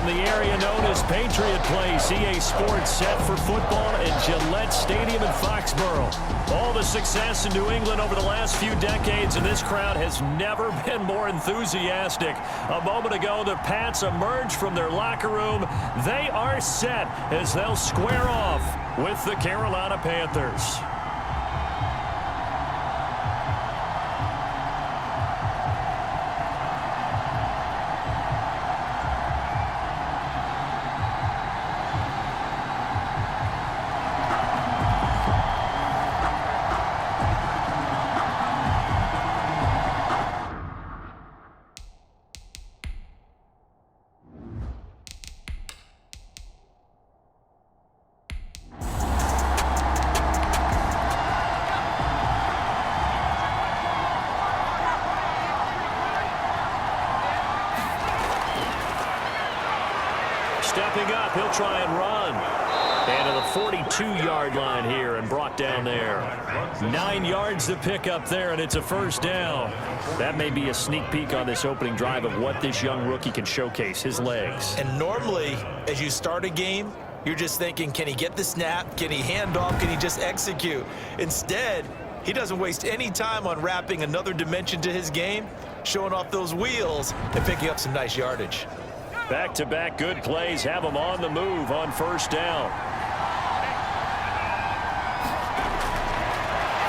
From the area known as Patriot Place, EA Sports set for football at Gillette Stadium in Foxborough. All the success in New England over the last few decades, and this crowd has never been more enthusiastic. A moment ago, the Pats emerged from their locker room. They are set as they'll square off with the Carolina Panthers. Stepping up, he'll try and run. And to the 42-yard line here and brought down there. 9 yards to pick up there, and it's a first down. That may be a sneak peek on this opening drive of what this young rookie can showcase, his legs. And normally, as you start a game, you're just thinking, can he get the snap? Can he hand off? Can he just execute? Instead, he doesn't waste any time on wrapping another dimension to his game, showing off those wheels and picking up some nice yardage. Back-to-back good plays have him on the move on first down.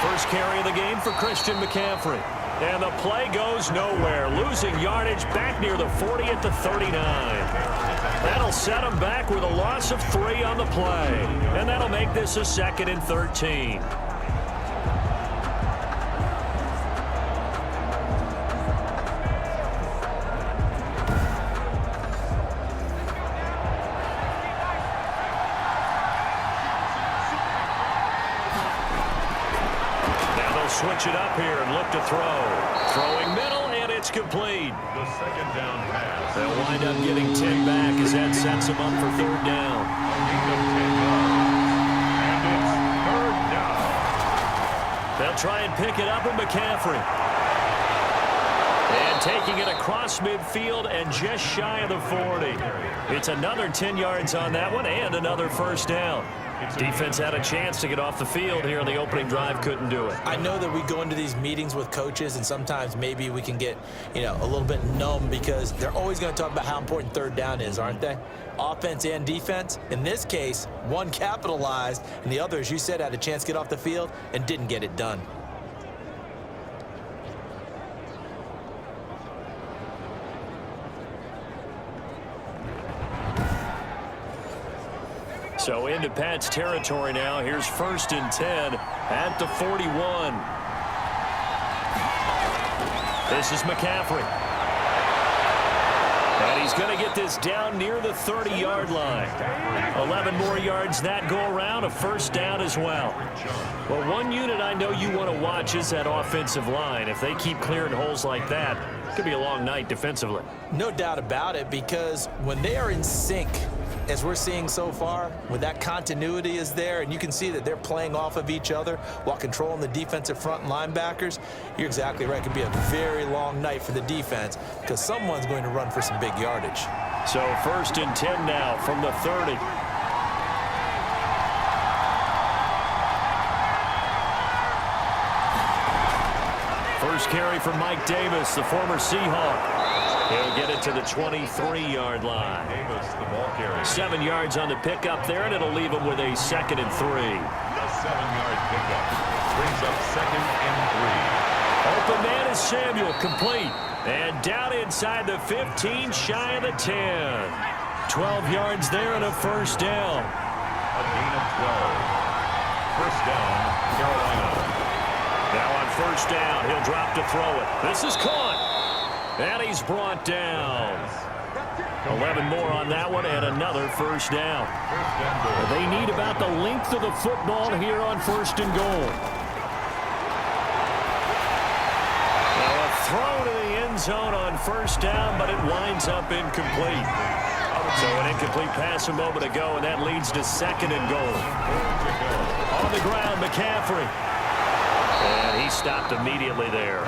First carry of the game for Christian McCaffrey. And the play goes nowhere. Losing yardage back near the 40 at the 39. That'll set him back with a loss of 3 on the play. And that'll make this a 2nd and 13. Switch it up here and look to throw. Throwing middle, and it's complete. The second down pass. They'll wind up getting 10 back as that sets them up for third down. A gain of 10 yards. And it's third down. They'll try and pick it up with McCaffrey. And taking it across midfield and just shy of the 40. It's another 10 yards on that one and another first down. Defense had a chance to get off the field here in the opening drive, couldn't do it. I know that we go into these meetings with coaches, and sometimes maybe we can get, a little bit numb because they're always going to talk about how important third down is, aren't they? Offense and defense. In this case, one capitalized, and the other, as you said, had a chance to get off the field and didn't get it done. So into Pat's territory now. Here's 1st and 10 at the 41. This is McCaffrey. And he's going to get this down near the 30-yard line. 11 more yards that go around, a first down as well. Well, one unit I know you want to watch is that offensive line. If they keep clearing holes like that, it could be a long night defensively. No doubt about it, because when they are in sync, as we're seeing so far, when that continuity is there and you can see that they're playing off of each other while controlling the defensive front and linebackers, you're exactly right. It could be a very long night for the defense because someone's going to run for some big yardage. So 1st and 10 now from the 30. First carry for Mike Davis, the former Seahawk. He'll get it to the 23-yard line. Davis, the ball carrier. 7 yards on the pickup there, and it'll leave him with a 2nd and 3. The 7-yard pickup brings up 2nd and 3. Open man is Samuel, complete. And down inside the 15, shy of the 10. 12 yards there and a first down. A gain of 12. First down, Carolina. Now on first down, he'll drop to throw it. This is caught. And he's brought down. 11 more on that one and another first down. They need about the length of the football here on 1st and goal. Now a throw to the end zone on first down, but it winds up incomplete. So an incomplete pass a moment ago, and that leads to 2nd and goal. On the ground, McCaffrey. And he stopped immediately there.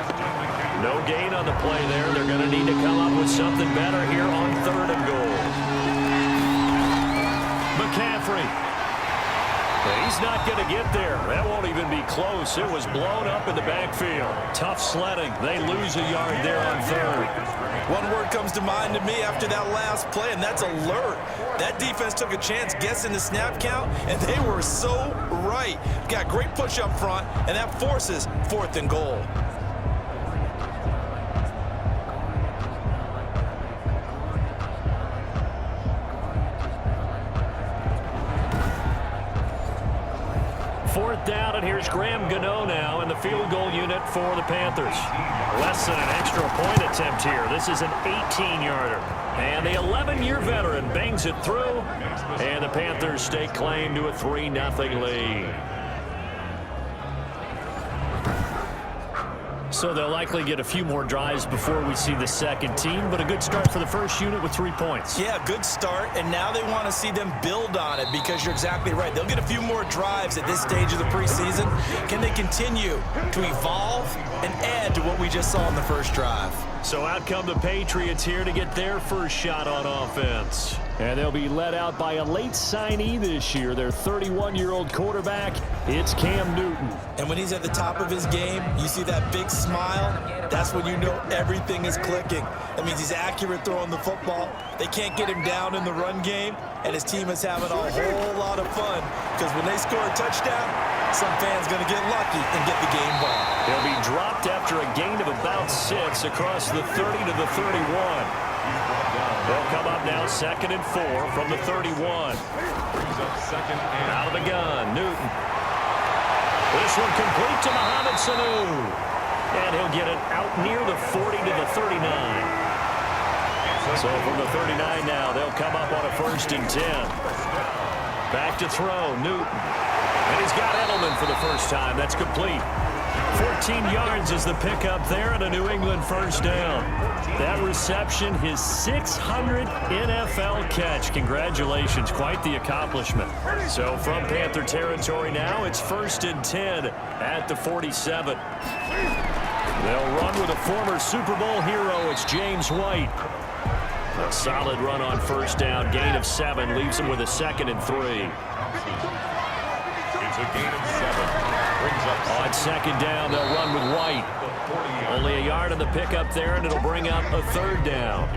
No gain on the play there. They're going to need to come up with something better here on 3rd and goal. He's not going to get there. That won't even be close. It was blown up in the backfield. Tough sledding. They lose a yard there on third. One word comes to mind to me after that last play, and that's alert. That defense took a chance guessing the snap count, and they were so right. Got great push up front, and that forces 4th and goal. Fourth down, and here's Graham Gano now in the field goal unit for the Panthers. Less than an extra point attempt here. This is an 18-yarder. And the 11-year veteran bangs it through, and the Panthers stake claim to a 3-0 lead. So they'll likely get a few more drives before we see the second team, but a good start for the first unit with 3 points. Yeah, good start, and now they want to see them build on it because you're exactly right. They'll get a few more drives at this stage of the preseason. Can they continue to evolve and add to what we just saw in the first drive? So out come the Patriots here to get their first shot on offense. And they'll be led out by a late signee this year, their 31-year-old quarterback. It's Cam Newton. And when he's at the top of his game, you see that big smile, that's when you know everything is clicking. That means he's accurate throwing the football. They can't get him down in the run game, and his team is having a whole lot of fun because when they score a touchdown, some fan's going to get lucky and get the game ball. He'll be dropped after a gain of about 6 across the 30 to the 31. They'll come up now 2nd and 4 from the 31. Out of the gun, Newton. This one complete to Mohamed Sanu. And he'll get it out near the 40 to the 39. So from the 39 now, they'll come up on a 1st and 10. Back to throw, Newton. And he's got Edelman for the first time. That's complete. 14 yards is the pickup there and a New England first down. That reception, his 600th NFL catch. Congratulations, quite the accomplishment. So from Panther territory now, it's 1st and 10 at the 47. They'll run with a former Super Bowl hero. It's James White. A solid run on first down, gain of 7, leaves him with a 2nd and 3. It's a gain of 7. On 2nd down, they'll run with White. Only a yard on the pickup there, and it'll bring up a 3rd down.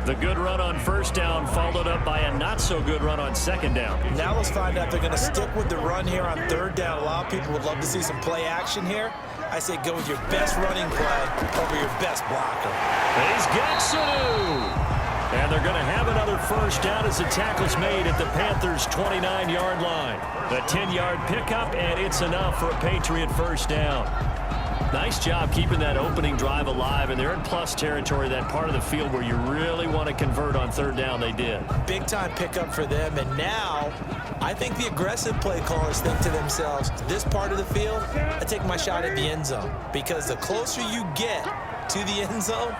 The good run on first down followed up by a not-so-good run on 2nd down. Now let's find out if they're going to stick with the run here on 3rd down. A lot of people would love to see some play action here. I say go with your best running play over your best blocker. He's got Sanu. And they're going to have another first down as the tackle's made at the Panthers' 29-yard line. A 10-yard pickup, and it's enough for a Patriot first down. Nice job keeping that opening drive alive, and they're in plus territory, that part of the field where you really want to convert on 3rd down. They did. Big-time pickup for them, and now I think the aggressive play callers think to themselves, this part of the field, I take my shot at the end zone, because the closer you get to the end zone,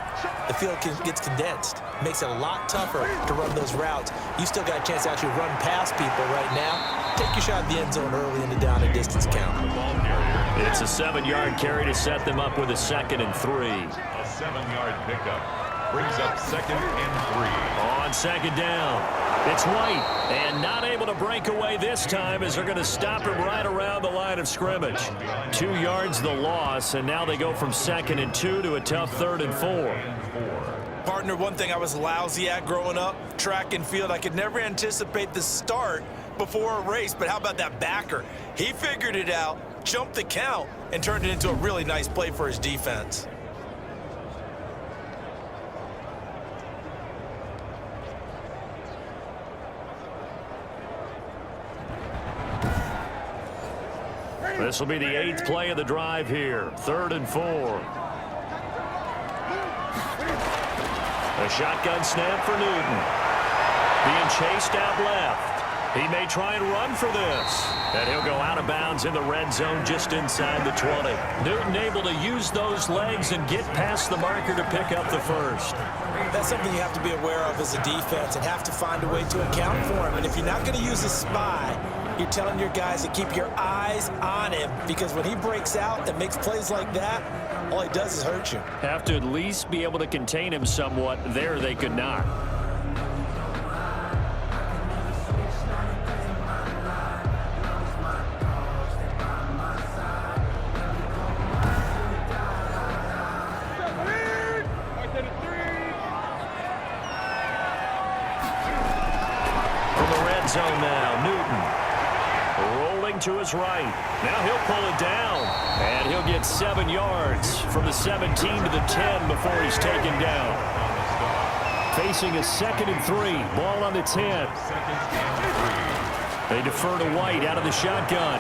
the field gets condensed. Makes it a lot tougher to run those routes. You still got a chance to actually run past people right now. Take your shot at the end zone early in the down and distance count. It's a 7-yard carry to set them up with a 2nd and 3. A 7-yard pickup brings up 2nd and 3. On 2nd down, it's White, and not able to break away this time as they're going to stop him right around the line of scrimmage. 2 yards the loss, and now they go from 2nd and 2 to a tough 3rd and 4. Partner, one thing I was lousy at growing up, track and field, I could never anticipate the start before a race, but how about that backer? He figured it out, jumped the count, and turned it into a really nice play for his defense. This will be the 8th play of the drive here. 3rd and 4. A shotgun snap for Newton. Being chased out left. He may try and run for this. And he'll go out of bounds in the red zone just inside the 20. Newton able to use those legs and get past the marker to pick up the first. That's something you have to be aware of as a defense and have to find a way to account for him. And if you're not going to use a spy, you're telling your guys to keep your eyes on him, because when he breaks out and makes plays like that, all he does is hurt you. Have to at least be able to contain him somewhat. There they could not. zone now. Newton rolling to his right. Now he'll pull it down. And he'll get 7 yards from the 17 to the 10 before he's taken down. Facing a 2nd and 3. Ball on the 10. They defer to White out of the shotgun.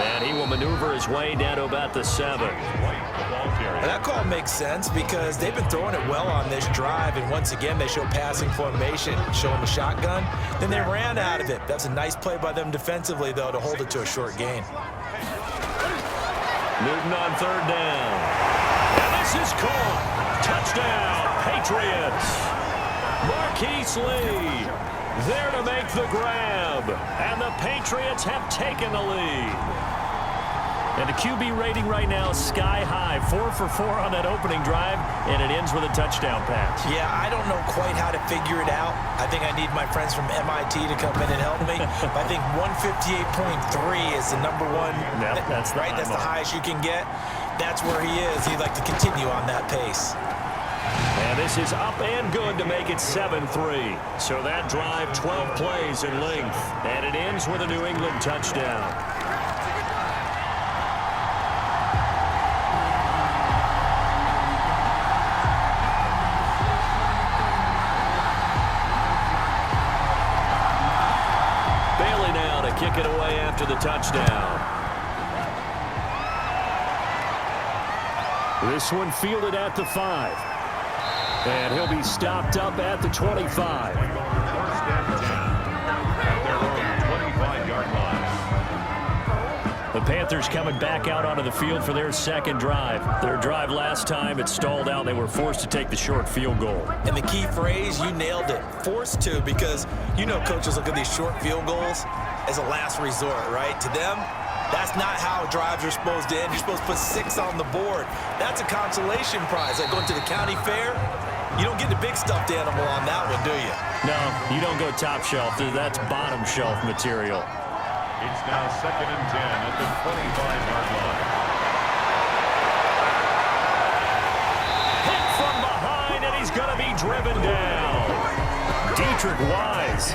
And he will maneuver his way down to about the 7. And that call makes sense because they've been throwing it well on this drive, and once again they show passing formation, showing the shotgun. Then they ran out of it. That's a nice play by them defensively, though, to hold it to a short gain. Newton on 3rd down. And this is caught. Touchdown, Patriots. Marquise Lee there to make the grab. And the Patriots have taken the lead. And the QB rating right now, sky high. 4 for 4 on that opening drive, and it ends with a touchdown pass. Yeah, I don't know quite how to figure it out. I think I need my friends from MIT to come in and help me. But I think 158.3 is the number one. Yep, that's the right. That's the highest you can get. That's where he is. He'd like to continue on that pace. And this is up and good to make it 7-3. So that drive, 12 plays in length, and it ends with a New England touchdown. Kick it away after the touchdown. This one fielded at the 5. And he'll be stopped up at the 25. First and 10 at their own 25-yard line. The Panthers coming back out onto the field for their second drive. Their drive last time, it stalled out. They were forced to take the short field goal. And the key phrase, you nailed it. Forced to, because you know coaches look at these short field goals as a last resort, right? To them, that's not how drives are supposed to end. You're supposed to put 6 on the board. That's a consolation prize. Like going to the county fair, you don't get the big stuffed animal on that one, do you? No, you don't go top shelf. That's bottom shelf material. It's now 2nd and 10 at the 25-yard line. Hit from behind, and he's going to be driven down. Dietrich Wise,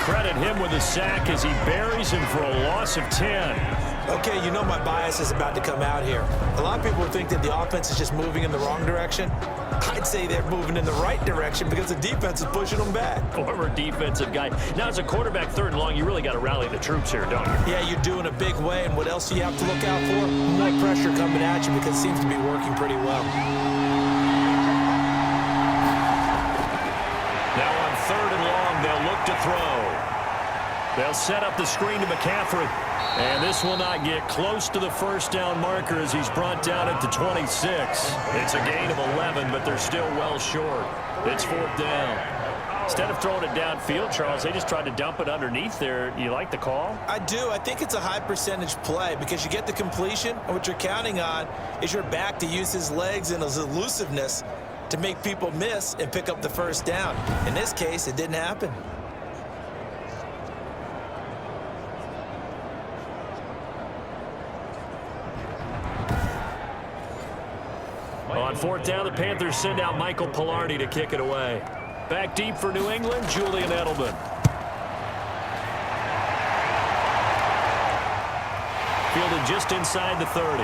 credit him with a sack as he buries him for a loss of 10. Okay, you know my bias is about to come out here. A lot of people think that the offense is just moving in the wrong direction. I'd say they're moving in the right direction because the defense is pushing them back. Former defensive guy. Now, as a quarterback 3rd and long, you really got to rally the troops here, don't you? Yeah, you do in a big way. And what else do you have to look out for? More pressure coming at you because it seems to be working pretty well. Now on 3rd and long, they'll look to throw. They'll set up the screen to McCaffrey. And this will not get close to the first down marker as he's brought down at the 26. It's a gain of 11, but they're still well short. It's 4th down. Instead of throwing it downfield, Charles, they just tried to dump it underneath there. You like the call? I do. I think it's a high percentage play because you get the completion, and what you're counting on is your back to use his legs and his elusiveness to make people miss and pick up the first down. In this case, it didn't happen. On 4th down, the Panthers send out Michael Pilardi to kick it away. Back deep for New England, Julian Edelman. Fielded just inside the 30.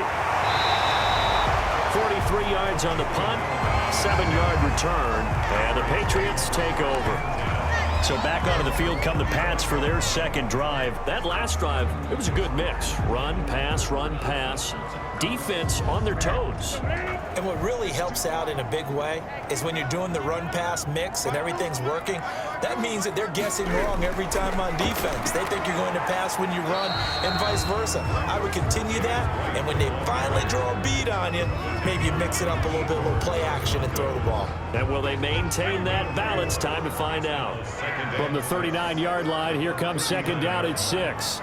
43 yards on the punt, 7-yard return, and the Patriots take over. So back onto the field come the Pats for their second drive. That last drive, it was a good mix. Run, pass, defense on their toes. And what really helps out in a big way is when you're doing the run-pass mix and everything's working, that means that they're guessing wrong every time on defense. They think you're going to pass when you run and vice versa. I would continue that, and when they finally draw a bead on you, maybe you mix it up a little bit, a little play action and throw the ball. And will they maintain that balance? Time to find out. From the 39-yard line, here comes 2nd down at 6.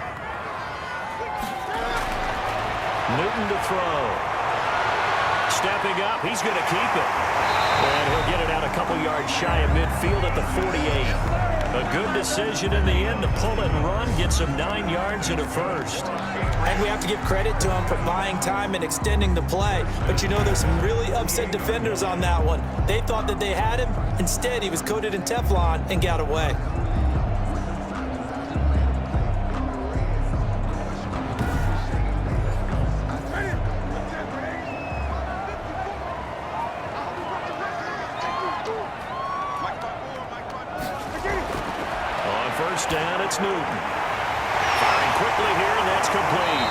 Newton to throw. Stepping up, he's going to keep it. And he'll get it out a couple yards shy of midfield at the 48. A good decision in the end to pull it and run, gets him 9 yards and a first. And we have to give credit to him for buying time and extending the play. But you know, there's some really upset defenders on that one. They thought that they had him. Instead, he was coated in Teflon and got away. On first down, it's Newton. Firing quickly here, and that's complete.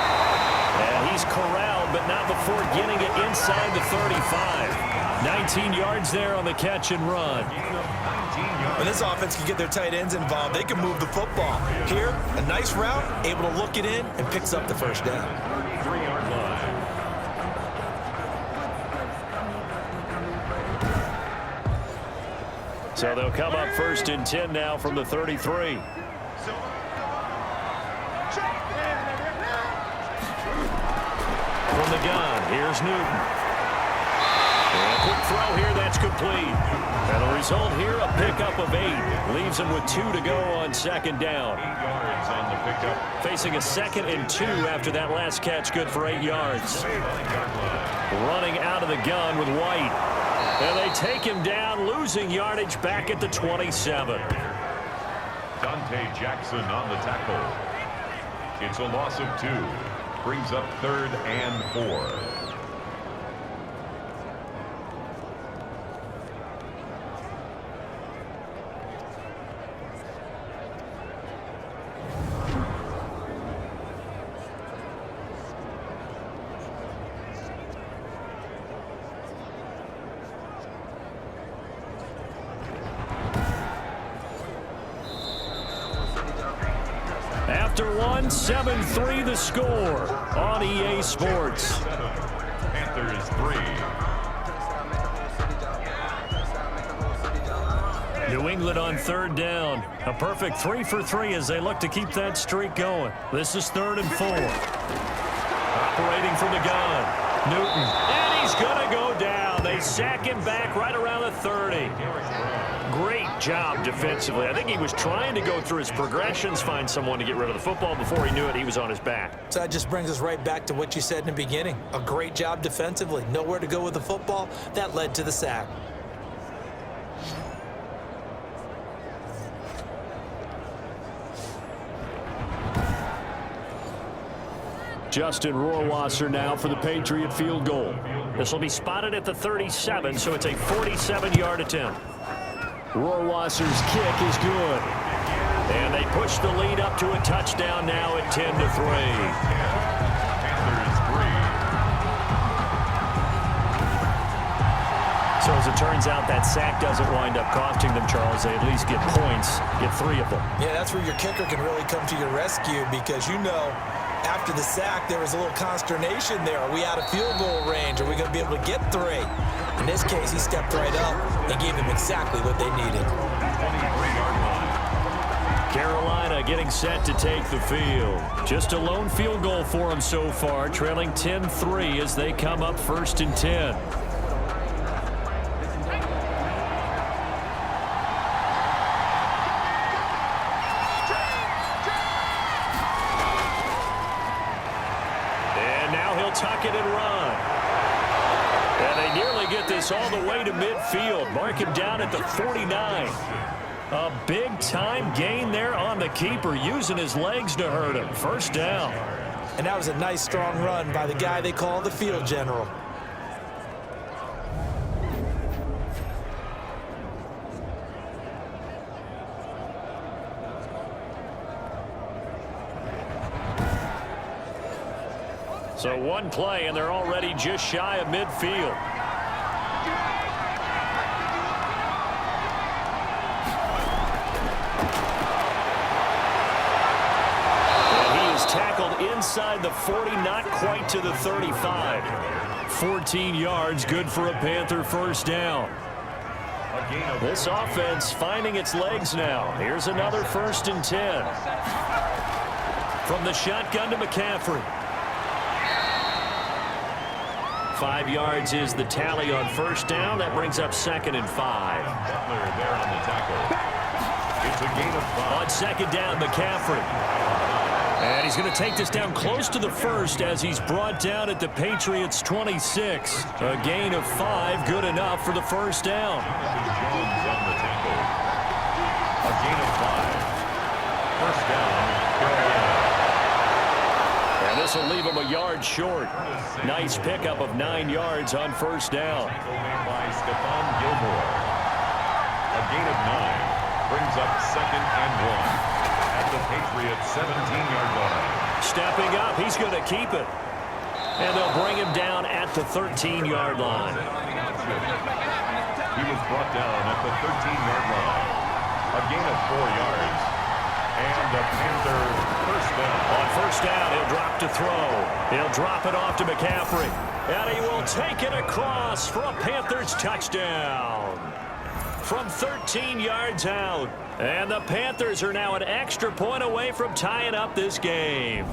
And he's corralled, but not before getting it inside the 35. 19 yards there on the catch and run. When this offense can get their tight ends involved, they can move the football. Here, a nice route, able to look it in, and picks up the first down. 3-yard line. So they'll come up first and 10 now from the 33. From the gun, here's Newton. And a quick throw here, that's complete. And the result here, a pickup of 8. Leaves him with 2 to go on second down. 8 yards on the pickup. Facing a 2nd and 2 after that last catch, good for 8 yards. 9-yard line. Running out of the gun with White. And they take him down, losing yardage back at the 27. Dante Jackson on the tackle. It's a loss of 2. Brings up 3rd and 4. After one, 7-3 the score on EA Sports. Panthers 3. New England on 3rd down. A perfect 3 for 3 as they look to keep that streak going. This is 3rd and 4. Operating from the gun. Newton. And he's going to go down. They sack him back right around the 30. Great job defensively. I think he was trying to go through his progressions, find someone to get rid of the football. Before he knew it, he was on his back. So that just brings us right back to what you said in the beginning. A great job defensively. Nowhere to go with the football. That led to the sack. Justin Rohrwasser now for the Patriot field goal. This will be spotted at the 37, so it's a 47-yard attempt. Rohrwasser's kick is good. And they push the lead up to a touchdown now at 10-3. Panthers 3. So as it turns out, that sack doesn't wind up costing them, Charles. They at least get points, get 3 of them. Yeah, that's where your kicker can really come to your rescue because you know after the sack there was a little consternation there. Are we out of field goal range? Are we going to be able to get 3? In this case, he stepped right up and gave them exactly what they needed. 23-yard line. Carolina getting set to take the field. Just a lone field goal for them so far, trailing 10-3 as they come up 1st and 10. Tuck it and run. And they nearly get this all the way to midfield. Mark him down at the 49. A big-time gain there on the keeper, using his legs to hurt him. First down. And that was a nice, strong run by the guy they call the field general. So one play, and they're already just shy of midfield. And he is tackled inside the 40, not quite to the 35. 14 yards, good for a Panther first down. This offense finding its legs now. Here's another 1st and 10. From the shotgun to McCaffrey. 5 yards is the tally on first down. That brings up 2nd and 5. Butler there on the tackle. It's a gain of 5. On 2nd down, McCaffrey. And he's going to take this down close to the 1st as he's brought down at the Patriots' 26. A gain of 5, good enough for the first down. Jones on the tackle. A gain of 5. First down, Carolina. And this will leave him a yard short. Nice pickup of 9 yards on first down. Tackle made by Stephon Gilmore. gain of 9 brings up 2nd and 1 at the Patriots' 17-yard line. Stepping up, he's going to keep it. And they'll bring him down at the 13-yard line. He was brought down at the 13-yard line. A gain of 4 yards. And the Panthers first down. On first down, he'll drop to throw. He'll drop it off to McCaffrey. And he will take it across for a Panthers touchdown. From 13 yards out. And the Panthers are now an extra point away from tying up this game.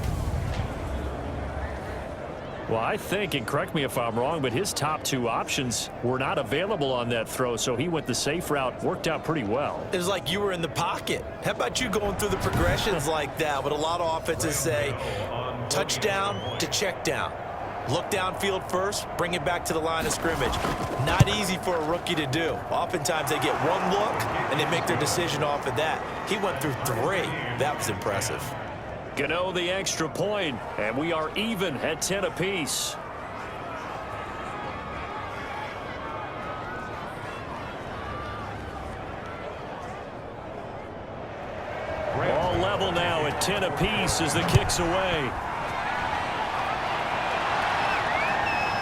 Well, I think, and correct me if I'm wrong, but his top 2 options were not available on that throw, so he went the safe route. Worked out pretty well. It was like you were in the pocket. How about you going through the progressions like that? What a lot of offenses say, touchdown to check down. Look downfield first, bring it back to the line of scrimmage. Not easy for a rookie to do. Oftentimes they get one look, and they make their decision off of that. He went through 3. That was impressive. Gano the extra point, and we are even at 10 apiece. All level now at 10 apiece as the kick's away.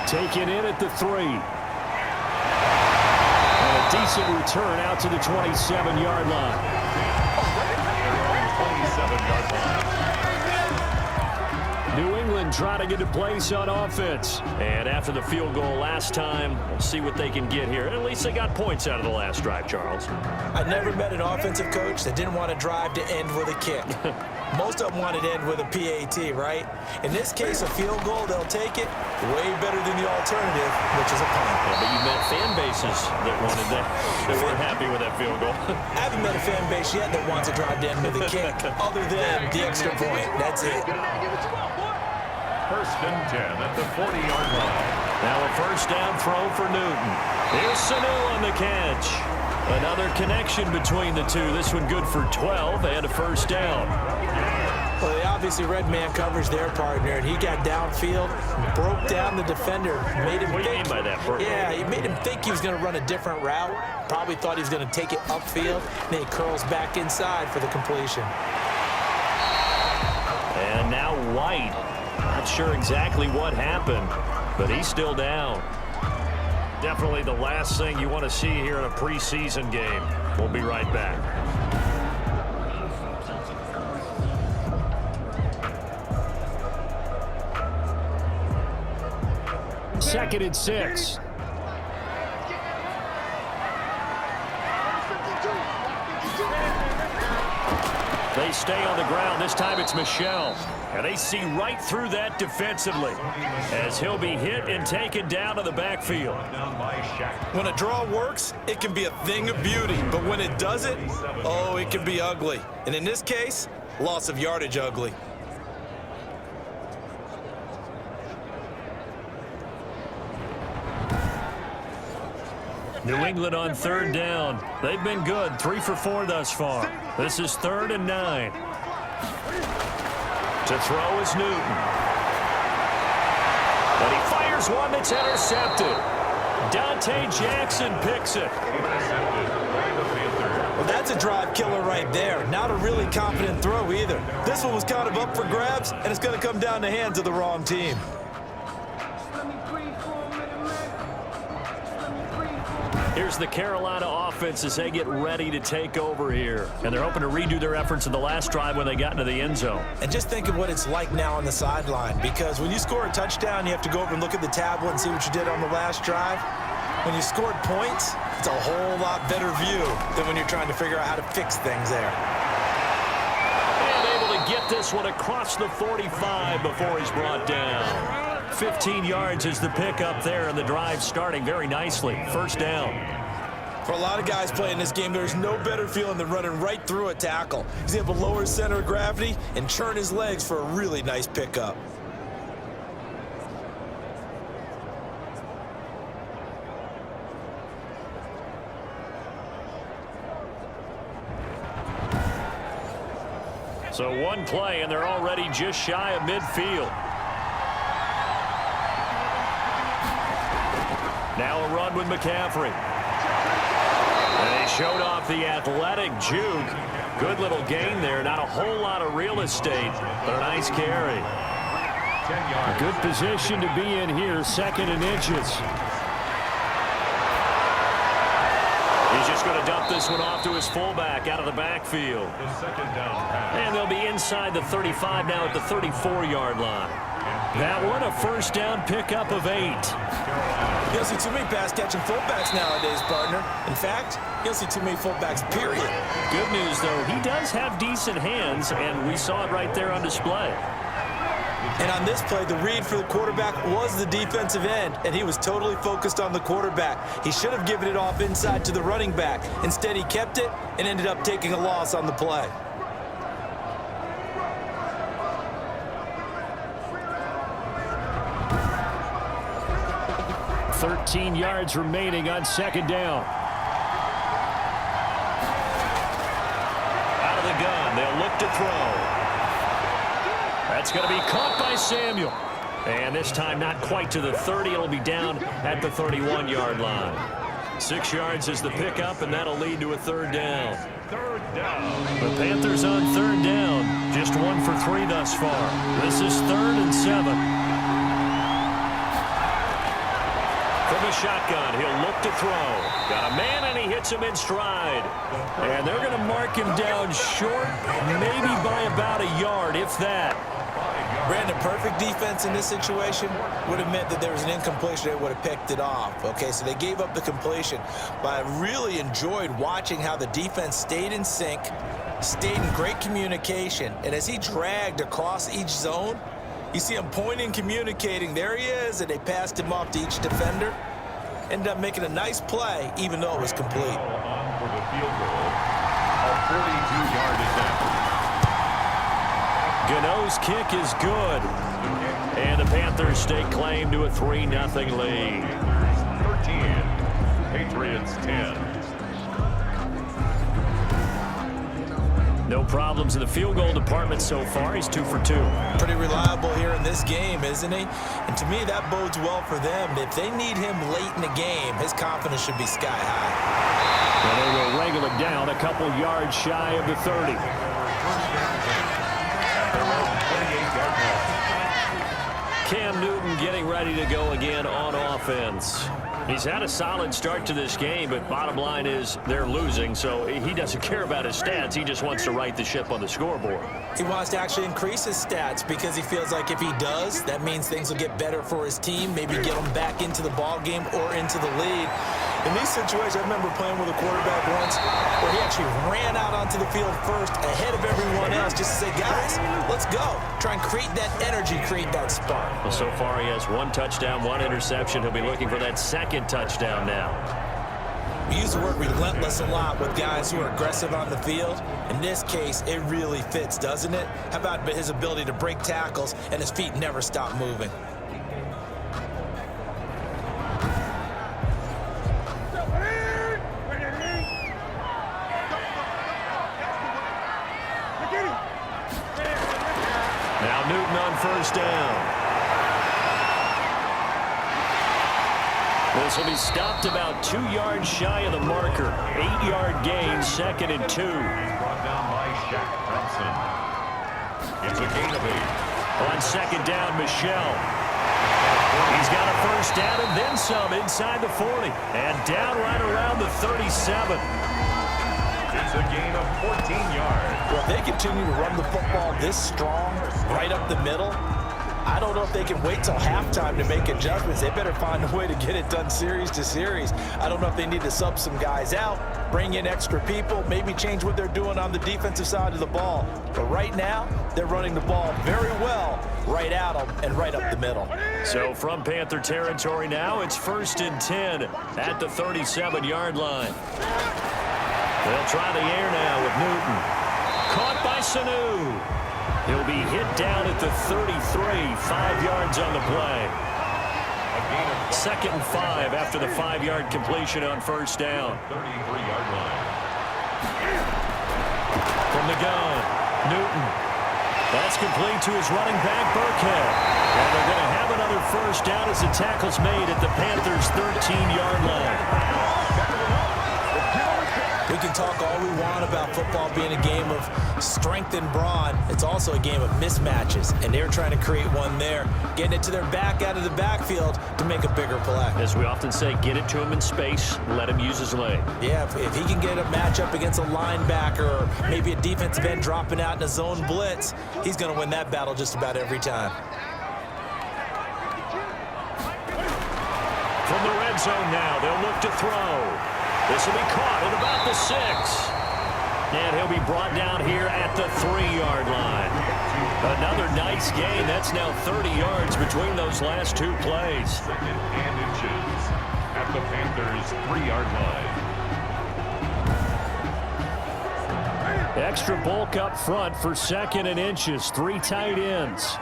Taken in at the 3. And a decent return out to the 27-yard line. 27-yard line. New England trying to get a place on offense. And after the field goal last time, we'll see what they can get here. At least they got points out of the last drive, Charles. I never met an offensive coach that didn't want to drive to end with a kick. Most of them wanted to end with a PAT, right? In this case, a field goal, they'll take it way better than the alternative, which is a punt. Yeah, but you met fan bases that wanted that. They weren't happy with that field goal. I haven't met a fan base yet that wants to drive to end with a kick, other than the extra point. That's it. First and 10 at the 40-yard line. Now a first down throw for Newton. Here's Sanu on the catch. Another connection between the two. This one good for 12 and a first down. Well, they obviously read man coverage their partner, and he got downfield, broke down the defender, made him What do you think. mean by that? Yeah, he made him think he was going to run a different route. Probably thought he was going to take it upfield. Then he curls back inside for the completion. And now White. Not sure exactly what happened, but he's still down. Definitely the last thing you want to see here in a preseason game. We'll be right back. Second and 6. They stay on the ground. This time it's Michel. And they see right through that defensively as he'll be hit and taken down to the backfield. When a draw works, it can be a thing of beauty. But when it doesn't, oh, it can be ugly. And in this case, loss of yardage ugly. New England on third down. They've been good. 3 for 4 thus far. This is 3rd and 9. To throw is Newton. And he fires one that's intercepted. Dante Jackson picks it. Well, that's a drive killer right there. Not a really confident throw either. This one was kind of up for grabs, and it's going to come down the hands of the wrong team. Here's the Carolina offense as they get ready to take over here. And they're hoping to redo their efforts in the last drive when they got into the end zone. And just think of what it's like now on the sideline, because when you score a touchdown, you have to go over and look at the tablet and see what you did on the last drive. When you scored points, it's a whole lot better view than when you're trying to figure out how to fix things there. And able to get this one across the 45 before he's brought down. 15 yards is the pickup there, and the drive starting very nicely. First down. For a lot of guys playing this game, there's no better feeling than running right through a tackle. He's able to lower his center of gravity and churn his legs for a really nice pickup. So one play, and they're already just shy of midfield. Now a run with McCaffrey. And he showed off off the athletic juke. Good little gain there. Not a whole lot of real estate, but a nice carry. 10 yards. Good position to be in here, 2nd and inches. He's just going to dump this one off to his fullback out of the backfield. The 2nd down pass. And they'll be inside the 35 now at the 34-yard line. That one, a 1st down pickup of 8. You don't see too many pass-catching fullbacks nowadays, partner. In fact, you don't see too many fullbacks, period. Good news, though, he does have decent hands, and we saw it right there on display. And on this play, the read for the quarterback was the defensive end, and he was totally focused on the quarterback. He should have given it off inside to the running back. Instead, he kept it and ended up taking a loss on the play. 13 yards remaining on 2nd down. Out of the gun, they'll look to throw. That's going to be caught by Samuel. And this time not quite to the 30. It'll be down at the 31-yard line. 6 yards is the pickup, and that'll lead to a 3rd down. 3rd down. The Panthers on 3rd down. Just 1 for 3 thus far. This is 3rd and 7. From the shotgun, he'll look to throw. Got a man, and he hits him in stride. And they're going to mark him down short, maybe by about a yard, if that. Brandon, perfect defense in this situation would have meant that there was an incompletion. They would have picked it off. Okay, so they gave up the completion. But I really enjoyed watching how the defense stayed in sync, stayed in great communication. And as he dragged across each zone, you see him pointing, communicating. There he is, and they passed him off to each defender. Ended up making a nice play, even though it was complete. On for the field goal. A 42-yard attempt. Gano's kick is good. And the Panthers stake claim to a 3-0 lead. 13. Patriots 10. No problems in the field goal department so far. He's 2 for 2. Pretty reliable here in this game, isn't he? And to me, that bodes well for them. If they need him late in the game, his confidence should be sky high. And they will wrangle it down a couple yards shy of the 30. Cam Newton getting ready to go again on offense. He's had a solid start to this game, but bottom line is they're losing, so he doesn't care about his stats. He just wants to right the ship on the scoreboard. He wants to actually increase his stats because he feels like if he does, that means things will get better for his team, maybe get him back into the ball game or into the lead. In these situations, I remember playing with a quarterback once where he actually ran out onto the field first ahead of everyone else just to say, guys, let's go. Try and create that energy, create that spark. Well, so far he has 1 touchdown, 1 interception. He'll be looking for that 2nd touchdown now. We use the word relentless a lot with guys who are aggressive on the field. In this case, it really fits, doesn't it? How about his ability to break tackles and his feet never stop moving? Now Newton on 1st down. This will be stopped about 2 yards shy of the marker. 8-yard gain, 2nd and 2. Brought down by Shaq Thompson. It's a gain of 8. On 2nd down, Michelle. He's got a 1st down and then some inside the 40. And down right around the 37. It's a gain of 14 yards. Well, if they continue to run the football this strong, right up the middle, I don't know if they can wait till halftime to make adjustments. They better find a way to get it done series to series. I don't know if they need to sub some guys out, bring in extra people, maybe change what they're doing on the defensive side of the ball. But right now, they're running the ball very well right at them and right up the middle. So from Panther territory now, it's 1st and 10 at the 37-yard line. They'll try the air now with Newton. Caught by Sanu. He'll be hit down at the 33, 5 yards on the play. 2nd and 5 after the 5-yard completion on 1st down. 33-yard line. From the gun, Newton. That's complete to his running back, Burkhead. And they're going to have another 1st down as the tackle's made at the Panthers' 13-yard line. We can talk all we want about football being a game of strength and brawn. It's also a game of mismatches, and they're trying to create one there, getting it to their back out of the backfield to make a bigger play. As we often say, get it to him in space, let him use his leg. Yeah, if he can get a matchup against a linebacker or maybe a defensive end dropping out in a zone blitz, he's going to win that battle just about every time. From the red zone now, they'll look to throw. This will be caught at about the 6. And he'll be brought down here at the 3-yard line. Another nice gain. That's now 30 yards between those last two plays. Second and inches at the Panthers' 3-yard line. Extra bulk up front for second and inches. 3 tight ends.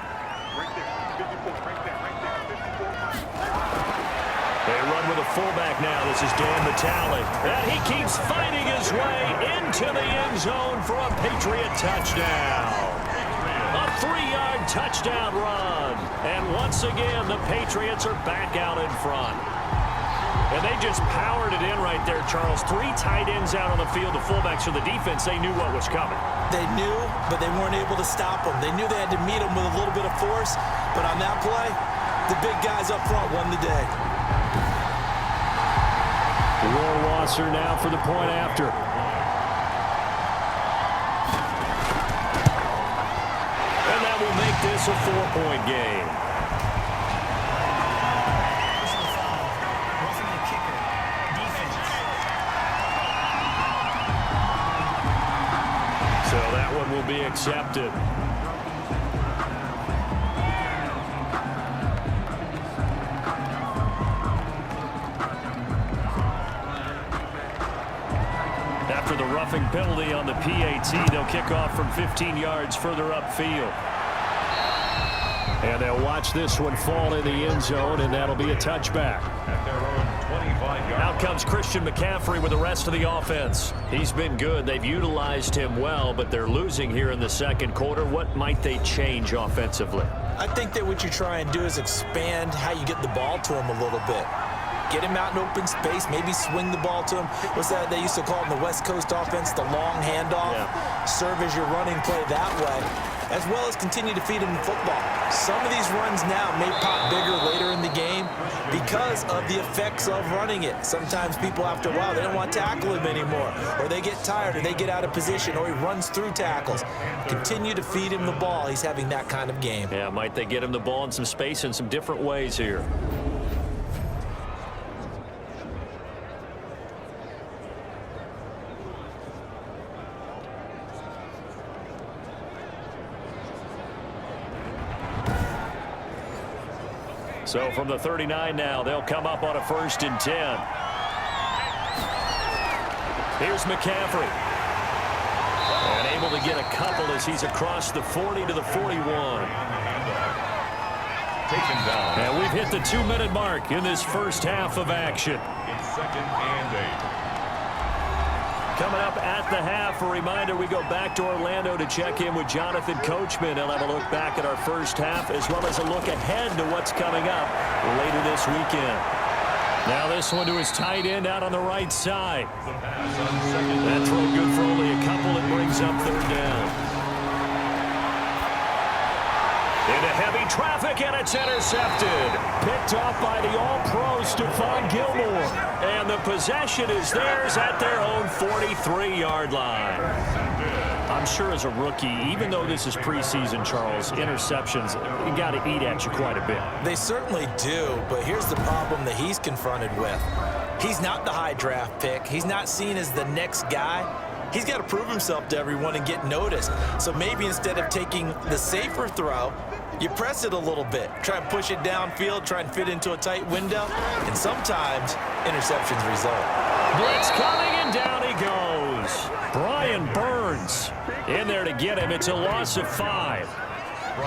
They run with a fullback now. This is Dan Vitale. And he keeps fighting his way into the end zone for a Patriot touchdown. A 3-yard touchdown run. And once again, the Patriots are back out in front. And they just powered it in right there, Charles. 3 tight ends out on the field. The fullbacks for the defense, they knew what was coming. They knew, but they weren't able to stop them. They knew they had to meet them with a little bit of force. But on that play, the big guys up front won the day. Will Wasser now for the point after. And that will make this a 4-point game. So that one will be accepted. After the roughing penalty on the PAT, they'll kick off from 15 yards further upfield. And they'll watch this one fall in the end zone, and that'll be a touchback. At their own 25-yard Out comes Christian McCaffrey with the rest of the offense. He's been good. They've utilized him well, but they're losing here in the second quarter. What might they change offensively? I think that what you try and do is expand how you get the ball to him a little bit. Get him out in open space, maybe swing the ball to him. What's that they used to call it in the West Coast offense, the long handoff? Yeah. Serve as your running play that way, as well as continue to feed him the football. Some of these runs now may pop bigger later in the game because of the effects of running it. Sometimes people, after a while, they don't want to tackle him anymore, or they get tired, or they get out of position, or he runs through tackles. Continue to feed him the ball. He's having that kind of game. Yeah, might they get him the ball in some space in some different ways here? So from the 39 now, they'll come up on a 1st and 10. Here's McCaffrey. And able to get a couple as he's across the 40 to the 41. taken down. And we've hit the 2-minute mark in this first half of action. It's 2nd and 8. Coming up at the half, a reminder, we go back to Orlando to check in with Jonathan Coachman. He'll have a look back at our first half as well as a look ahead to what's coming up later this weekend. Now this one to his tight end out on the right side. That throw good for only a couple. It brings up 3rd down. Into heavy traffic, and it's intercepted. Picked off by the All-Pro Stephon Gilmore. And the possession is theirs at their own 43-yard line. I'm sure as a rookie, even though this is preseason, Charles, interceptions, you got to eat at you quite a bit. They certainly do, but here's the problem that he's confronted with. He's not the high draft pick. He's not seen as the next guy. He's got to prove himself to everyone and get noticed. So maybe instead of taking the safer throw, you press it a little bit. Try and push it downfield, try and fit into a tight window, and sometimes interceptions result. Blitz coming, and down he goes. Brian Burns in there to get him. It's a loss of 5.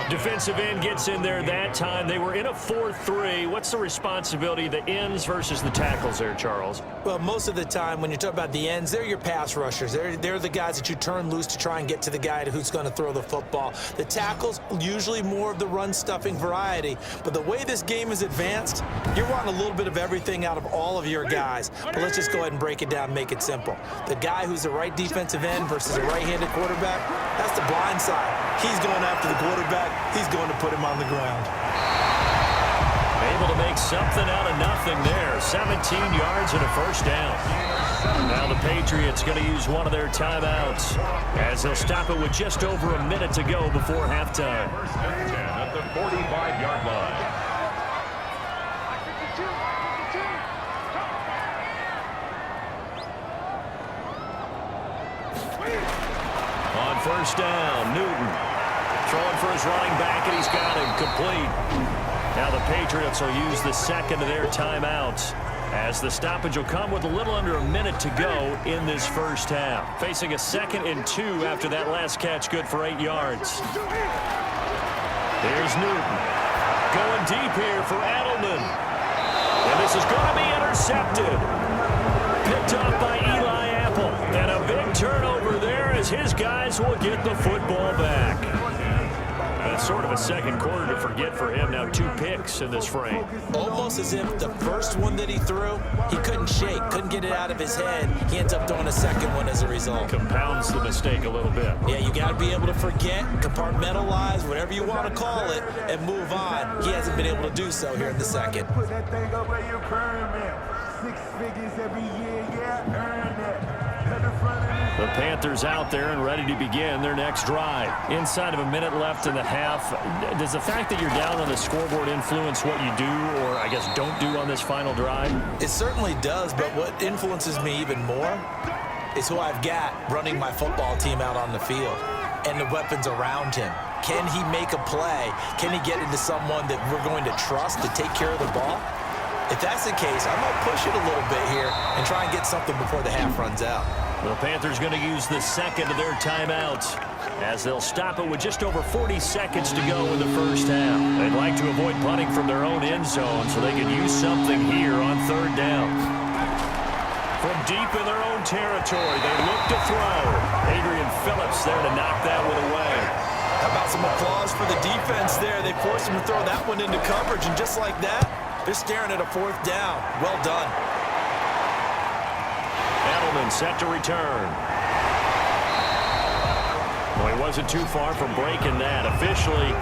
Defensive end gets in there that time. They were in a 4-3. What's the responsibility, the ends versus the tackles there, Charles? Well, most of the time when you talk about the ends, they're your pass rushers. They're the guys that you turn loose to try and get to the guy who's going to throw the football. The tackles, usually more of the run-stuffing variety. But the way this game is advanced, you're wanting a little bit of everything out of all of your guys. But let's just go ahead and break it down and make it simple. The guy who's the right defensive end versus a right-handed quarterback, that's the blind side. He's going after the quarterback. He's going to put him on the ground. Able to make something out of nothing there. 17 yards and a first down. Now the Patriots going to use one of their timeouts as they'll stop it with just over a minute to go before halftime. First and 10 at the 45-yard line. On first down, Newton throwing for his running back, and he's got him complete. Now the Patriots will use the second of their timeouts as the stoppage will come with a little under a minute to go in this first half. Facing a 2nd and 2 after that last catch, good for 8 yards. There's Newton going deep here for Edelman. And this is going to be intercepted. Picked off by Eli Apple. And a big turnover there as his guys will get the football back. It's sort of a second quarter to forget for him. Now 2 picks in this frame. Almost as if the first one that he threw, he couldn't shake, couldn't get it out of his head. He ends up throwing a second one as a result. Compounds the mistake a little bit. Yeah, you got to be able to forget, compartmentalize, whatever you want to call it, and move on. He hasn't been able to do so here in the second. Put that thing up where you permit. 6 figures every year, yeah, earn that. The Panthers out there and ready to begin their next drive. Inside of a minute left in the half, does the fact that you're down on the scoreboard influence what you do or, I guess, don't do on this final drive? It certainly does, but what influences me even more is who I've got running my football team out on the field and the weapons around him. Can he make a play? Can he get into someone that we're going to trust to take care of the ball? If that's the case, I might push it a little bit here and try and get something before the half runs out. The Panthers going to use the second of their timeouts as they'll stop it with just over 40 seconds to go in the first half. They'd like to avoid punting from their own end zone so they can use something here on 3rd down. From deep in their own territory, they look to throw. Adrian Phillips there to knock that one away. How about some applause for the defense there? They forced him to throw that one into coverage, and just like that, they're staring at a 4th down. Well done. Edelman set to return. Well, he wasn't too far from breaking that. Officially,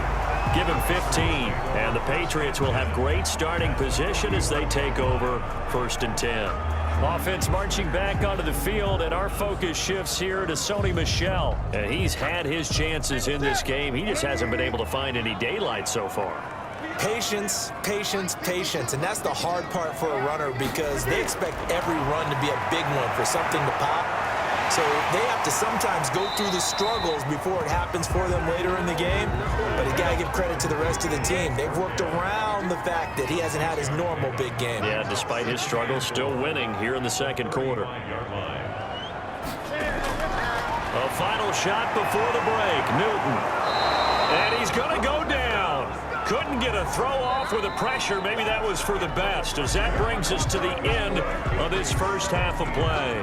give him 15. And the Patriots will have great starting position as they take over 1st and 10. Offense marching back onto the field, and our focus shifts here to Sony Michel. And he's had his chances in this game. He just hasn't been able to find any daylight so far. Patience, patience, patience. And that's the hard part for a runner because they expect every run to be a big one for something to pop. So they have to sometimes go through the struggles before it happens for them later in the game. But you got to give credit to the rest of the team. They've worked around the fact that he hasn't had his normal big game. Yeah, despite his struggles, still winning here in the second quarter. A final shot before the break. Newton. And he's going to go down. Couldn't get a throw off with the pressure. Maybe that was for the best, as that brings us to the end of this first half of play.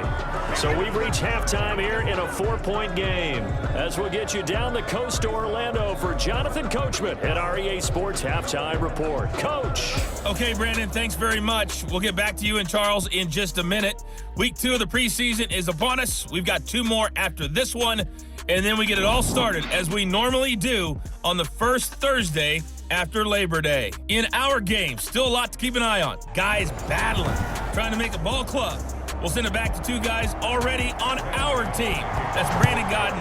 So we've reached halftime here in a 4-point game. As we'll get you down the coast to Orlando for Jonathan Coachman at our EA Sports Halftime Report. Coach. Okay, Brandon, thanks very much. We'll get back to you and Charles in just a minute. Week 2 of the preseason is upon us. We've got 2 more after this one, and then we get it all started, as we normally do, on the first Thursday after Labor Day. In our game, still a lot to keep an eye on. Guys battling, trying to make a ball club. We'll send it back to 2 guys already on our team. That's Brandon Godden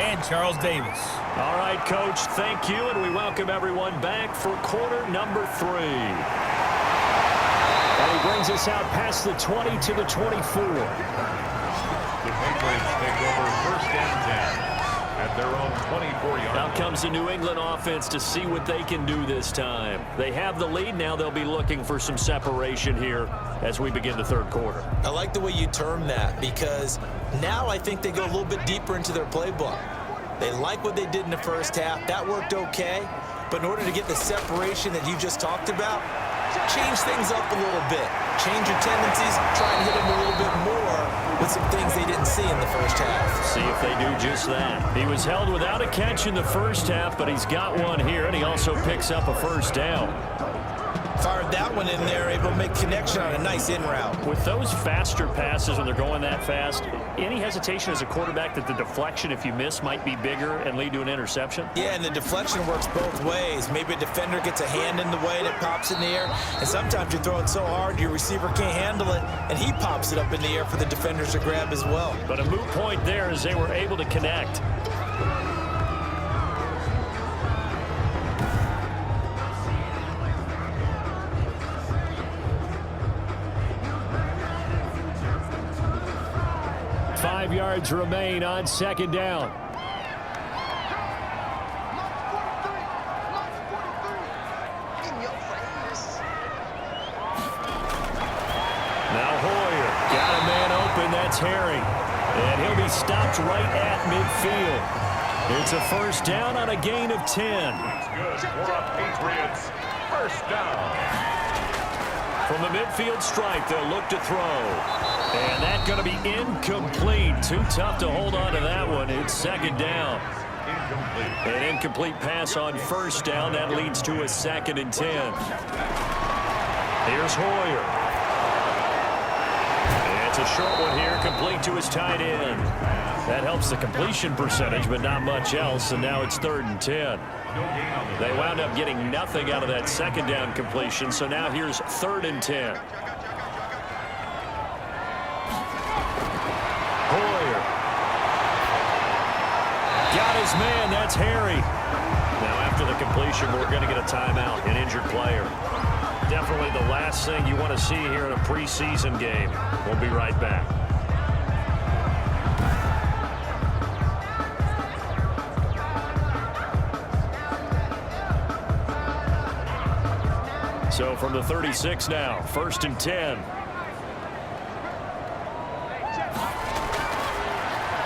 and Charles Davis. All right, Coach, thank you, and we welcome everyone back for quarter number 3. And he brings us out past the 20 to the 24. The Patriots take over 1st and 10. At their own 24-yard. Out comes the New England offense to see what they can do this time. They have the lead. Now they'll be looking for some separation here as we begin the 3rd quarter. I like the way you term that because now I think they go a little bit deeper into their playbook. They like what they did in the first half. That worked okay. But in order to get the separation that you just talked about, change things up a little bit. Change your tendencies. Try and hit them a little bit more with some things they didn't see in the first half. See if they do just that. He was held without a catch in the first half, but he's got one here, and he also picks up a first down. Fired that one in there, able to make connection on a nice in route. With those faster passes when they're going that fast, any hesitation as a quarterback that the deflection, if you miss, might be bigger and lead to an interception? Yeah, and the deflection works both ways. Maybe a defender gets a hand in the way and it pops in the air, and sometimes you throw it so hard your receiver can't handle it, and he pops it up in the air for the defenders to grab as well. But a moot point there as they were able to connect. Yards remain on second down. Now Hoyer got a man open. That's Harry, and he'll be stopped right at midfield. It's a first down on a gain of 10. Good for a Patriots first down. From the midfield stripe, they'll look to throw. And that's going to be incomplete. Too tough to hold on to that one. It's second down. Incomplete. An incomplete pass on first down. That leads to a 2nd and 10. Here's Hoyer. And it's a short one here, complete to his tight end. That helps the completion percentage, but not much else. And now it's 3rd and 10. They wound up getting nothing out of that second down completion, so now here's 3rd and 10. Hoyer. Got his man, that's Harry. Now after the completion, we're going to get a timeout, an injured player. Definitely the last thing you want to see here in a preseason game. We'll be right back. So from the 36 now, 1st and 10.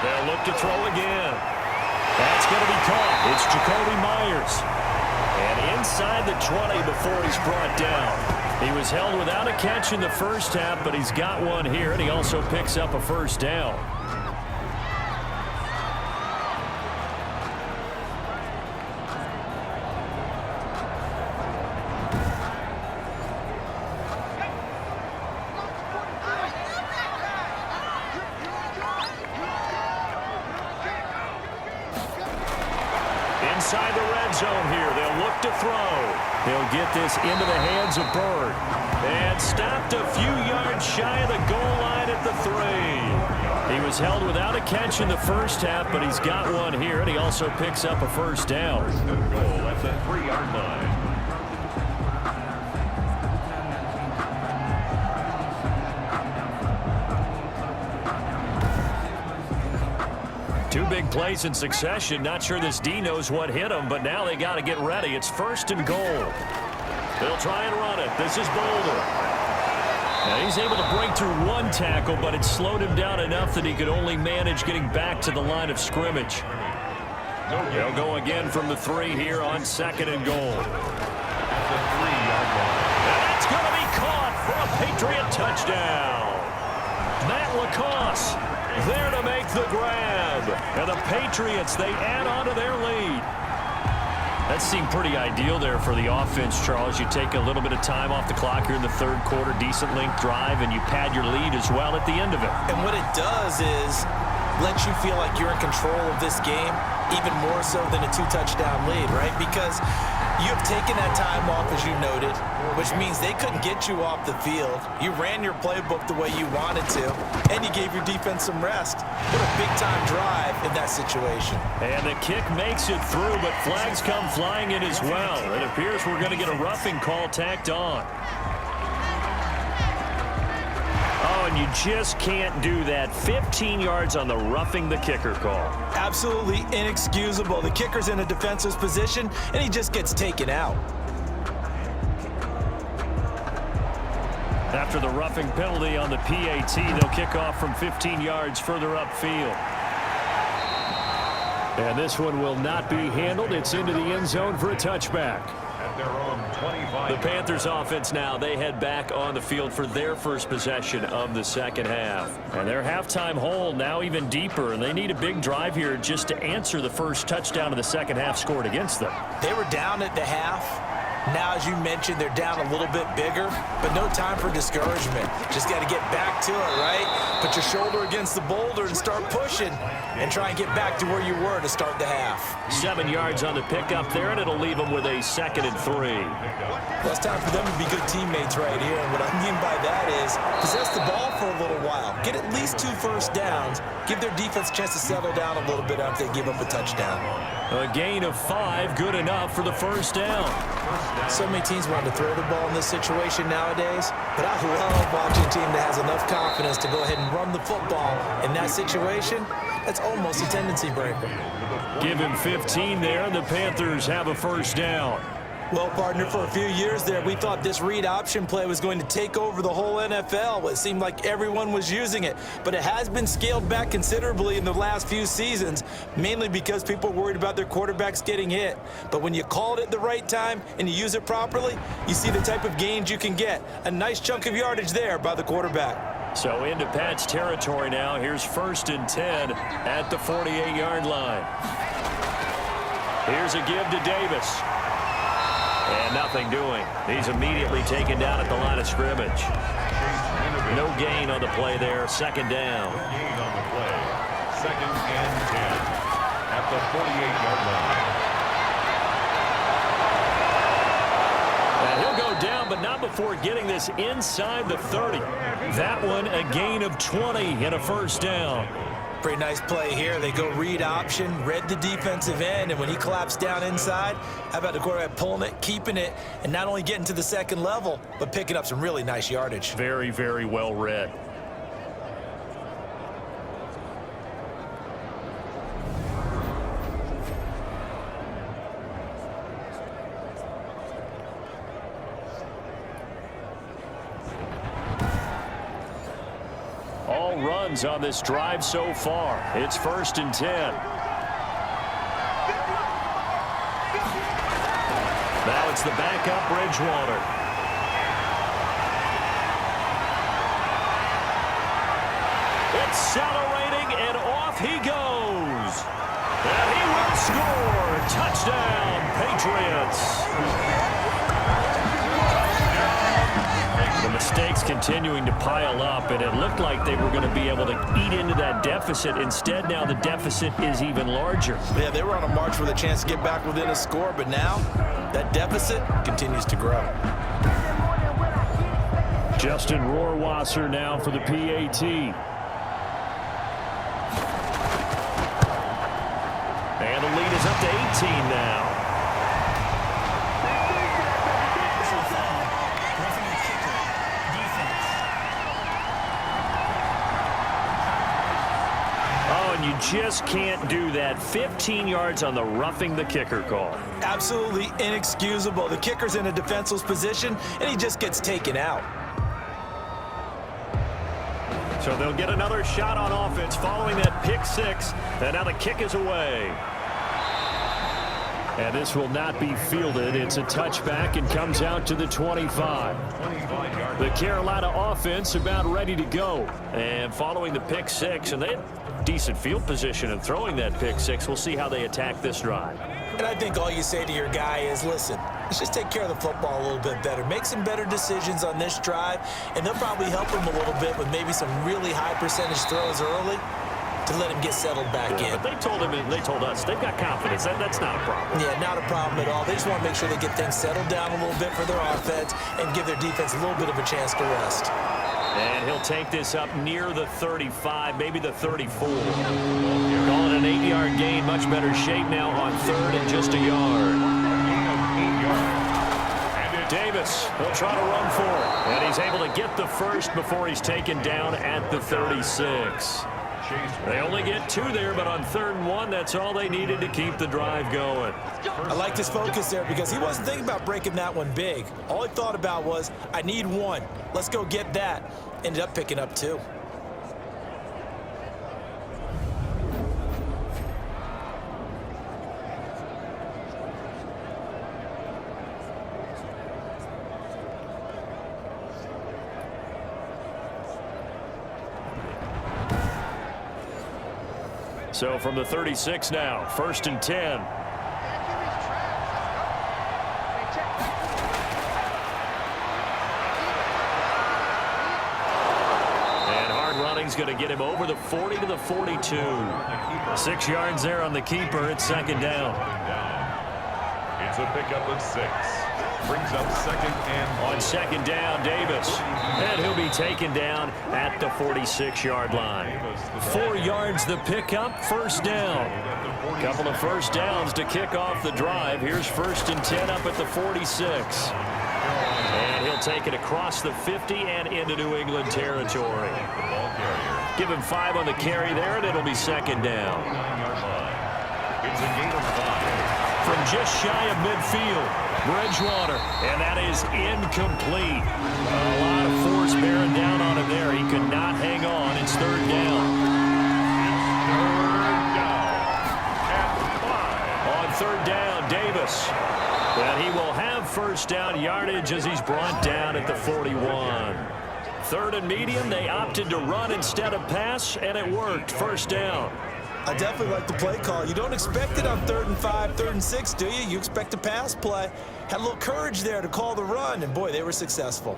They'll look to throw again. That's going to be caught. It's Jacoby Myers. And inside the 20 before he's brought down. He was held without a catch in the first half, but he's got one here, and he also picks up a first down. Inside the red zone here. They'll look to throw. They'll get this into the hands of Bird. And stopped a few yards shy of the goal line at the 3. He was held without a catch in the first half, but he's got one here, and he also picks up a first down. Good goal at the 3-yard line. Two big plays in succession. Not sure this D knows what hit him, but now they got to get ready. It's 1st and goal. They'll try and run it. This is Boulder. Now he's able to break through one tackle, but it slowed him down enough that he could only manage getting back to the line of scrimmage. They'll go again from the 3 here on 2nd and goal. At the 3-yard line. And that's going to be caught for a Patriot touchdown. Matt Lacoste there to make the grab. And the Patriots, they add on to their lead. That seemed pretty ideal there for the offense, Charles. You take a little bit of time off the clock here in the 3rd quarter, decent length drive, and you pad your lead as well at the end of it. And what it does is let you feel like you're in control of this game, even more so than a 2-touchdown lead, right? Because you have taken that time off, as you noted, which means they couldn't get you off the field. You ran your playbook the way you wanted to, and you gave your defense some rest. What a big-time drive in that situation. And the kick makes it through, but flags come flying in as well. It appears we're going to get a roughing call tacked on. Oh, and you just can't do that. 15 yards on the roughing the kicker call. Absolutely inexcusable. The kicker's in a defensive position, and he just gets taken out. After the roughing penalty on the PAT, they'll kick off from 15 yards further upfield. And this one will not be handled. It's into the end zone for a touchback. At their own 25. The Panthers offense now, they head back on the field for their first possession of the second half. And their halftime hole now even deeper, and they need a big drive here just to answer the first touchdown of the second half scored against them. They were down at the half. Now, as you mentioned, they're down a little bit bigger, but no time for discouragement. Just got to get back to it, right? Put your shoulder against the boulder and start pushing and try and get back to where you were to start the half. 7 yards on the pickup there, and it'll leave them with a 2nd and 3. Well, it's time for them to be good teammates right here, and what I mean by that is possess the ball for a little while. Get at least 2 first downs. Give their defense a chance to settle down a little bit after they give up a touchdown. A gain of 5, good enough for the first down. So many teams want to throw the ball in this situation nowadays, but I love watching a team that has enough confidence to go ahead and run the football. In that situation, that's almost a tendency breaker. Give him 15 there, and the Panthers have a first down. Well, partner, for a few years there, we thought this read option play was going to take over the whole NFL. It seemed like everyone was using it, but it has been scaled back considerably in the last few seasons, mainly because people are worried about their quarterbacks getting hit. But when you call it at the right time and you use it properly, you see the type of gains you can get. A nice chunk of yardage there by the quarterback. So into Pat's territory now. Here's 1st and 10 at the 48-yard line. Here's a give to Davis. And nothing doing. He's immediately taken down at the line of scrimmage. No gain on the play there. 2nd down. No gain on the play. 2nd and 10 at the 48-yard line. And he'll go down, but not before getting this inside the 30. That one a gain of 20 and a first down. Pretty nice play here. They go read option, read the defensive end, and when he collapsed down inside, how about the quarterback pulling it, keeping it, and not only getting to the 2nd level, but picking up some really nice yardage. Very, very well read. All runs on this drive so far. It's 1st and 10. Now it's the backup Bridgewater. Accelerating, and off he goes. And he will score. Touchdown, Patriots. The mistakes continuing to pile up, and it looked like they were going to be able to eat into that deficit. Instead, now the deficit is even larger. Yeah, they were on a march with a chance to get back within a score, but now that deficit continues to grow. Justin Rohrwasser now for the PAT. And the lead is up to 18 now. You just can't do that. 15 yards on the roughing the kicker call. Absolutely inexcusable. The kicker's in a defenseless position, and he just gets taken out. So they'll get another shot on offense following that pick 6, and now the kick is away. And this will not be fielded. It's a touchback and comes out to the 25. The Carolina offense about ready to go. And following the pick 6, and they had decent field position in throwing that pick 6. We'll see how they attack this drive. And I think all you say to your guy is, listen, let's just take care of the football a little bit better. Make some better decisions on this drive, and they'll probably help him a little bit with maybe some really high percentage throws early to let him get settled back in. But they told him, and they told us, they've got confidence. That's not a problem. Yeah, not a problem at all. They just want to make sure they get things settled down a little bit for their offense and give their defense a little bit of a chance to rest. And he'll take this up near the 35, maybe the 34. Calling an 8-yard gain, much better shape now on 3rd and just a yard. Davis will try to run for it, and he's able to get the first before he's taken down at the 36. They only get 2 there, but on 3rd and 1, that's all they needed to keep the drive going. I liked his focus there because he wasn't thinking about breaking that one big. All he thought about was, I need 1. Let's go get that. Ended up picking up 2. So from the 36 now, 1st and 10. He's going to get him over the 40 to the 42. 6 yards there on the keeper. It's 2nd down. It's a pickup of 6. Brings up 2nd and on 2nd down, Davis. And he'll be taken down at the 46-yard line. 4 yards the pickup, 1st down. Couple of 1st downs to kick off the drive. Here's 1st and 10 up at the 46. And he'll take it across the 50 and into New England territory. Give him 5 on the carry there, and it'll be 2nd down. It's a gain of 5. From just shy of midfield, Bridgewater, and that is incomplete. A lot of force bearing down on him there. He could not hang on. It's 3rd down. On 3rd down, Davis. And he will have 1st down yardage as he's brought down at the 41. 3rd and medium, they opted to run instead of pass, and it worked. 1st down. I definitely like the play call. You don't expect it on 3rd and 5, 3rd and 6, do you? You expect a pass play. Had a little courage there to call the run, and boy, they were successful.